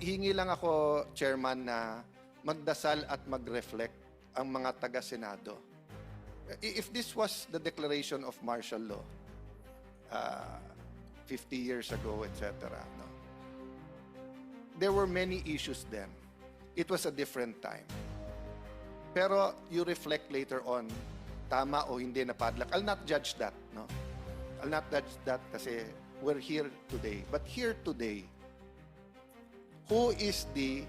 hingi lang ako, Chairman, na magdasal at mag-reflect ang mga taga-Senado. If this was the declaration of martial law, 50 years ago, etc., no? There were many issues then. It was a different time. Pero you reflect later on, tama o hindi na padlock. I'll not judge that, no? I'll not judge that kasi we're here today. But here today, who is the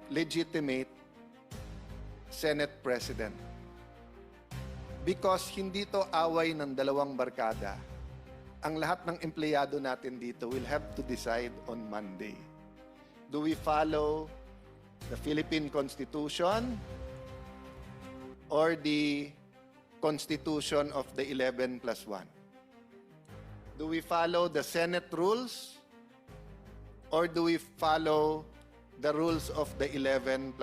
legitimate Senate President? Because hindi to away ng dalawang barkada. Ang lahat ng empleyado natin dito will have to decide on Monday. Do we follow the Philippine Constitution or the Constitution of the 11+1? Do we follow the Senate rules or do we follow the rules of the 11+1?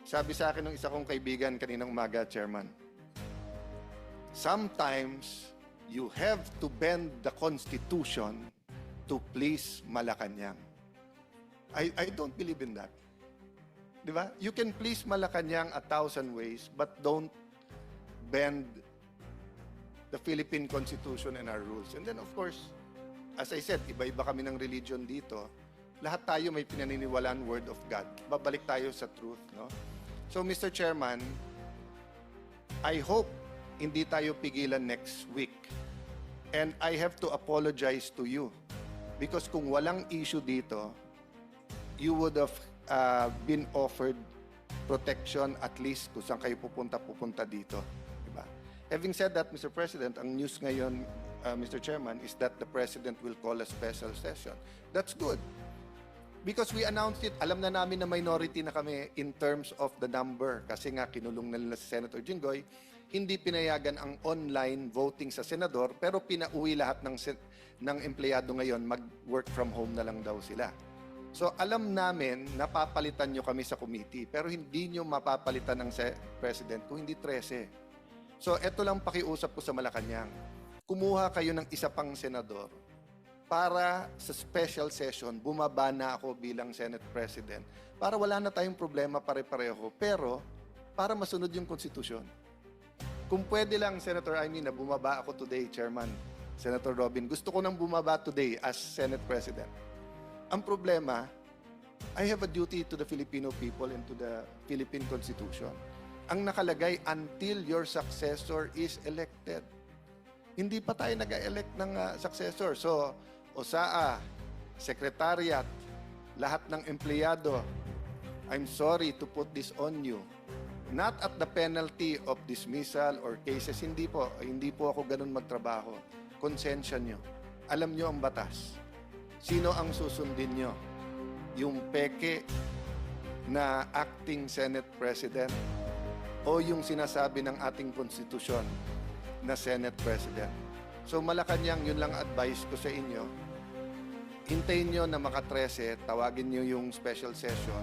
Sabi sa akin ng isa kong kaibigan kaninang umaga, Chairman, sometimes you have to bend the Constitution to please Malacanang. I don't believe in that. Di ba? You can please Malacanang 1,000 ways, but don't bend the Philippine Constitution and our rules. And then, of course, as I said, iba-iba kami ng religion dito. Lahat tayo may pinaniniwalaan word of God. Babalik tayo sa truth, no? So, Mr. Chairman, I hope hindi tayo pigilan next week. And I have to apologize to you. Because kung walang issue dito, you would have been offered protection at least kung saan kayo pupunta dito. Diba? Having said that, Mr. President, ang news ngayon, Mr. Chairman, is that the President will call a special session. That's good. Because we announced it, alam na namin na minority na kami in terms of the number. Kasi nga, kinulong na nila si Senator Jinggoy, hindi pinayagan ang online voting sa senador, pero pinauwi lahat ng empleyado ngayon, mag-work from home na lang daw sila. So, alam namin, napapalitan nyo kami sa committee, pero hindi nyo mapapalitan ng President kung hindi 13. So, eto lang pakiusap ko sa Malacanang. Kumuha kayo ng isa pang senador para sa special session, bumaba na ako bilang Senate President para wala na tayong problema pare-pareho, pero para masunod yung konstitusyon. Kung pwede lang, Senator Amy, na bumaba ako today, Chairman, Senator Robin, gusto ko nang bumaba today as Senate President. Ang problema, I have a duty to the Filipino people and to the Philippine Constitution. Ang nakalagay, until your successor is elected. Hindi pa tayo nag-elect ng successor. So, OSAA, Secretariat, lahat ng empleyado, I'm sorry to put this on you. Not at the penalty of dismissal or cases. Hindi po ako ganun magtrabaho. Konsensya nyo. Alam nyo ang batas. Sino ang susundin nyo? Yung peke na acting Senate President o yung sinasabi ng ating konstitusyon na Senate President? So Malacanang, yun lang advice ko sa inyo. Hintayin nyo na maka-13, tawagin nyo yung special session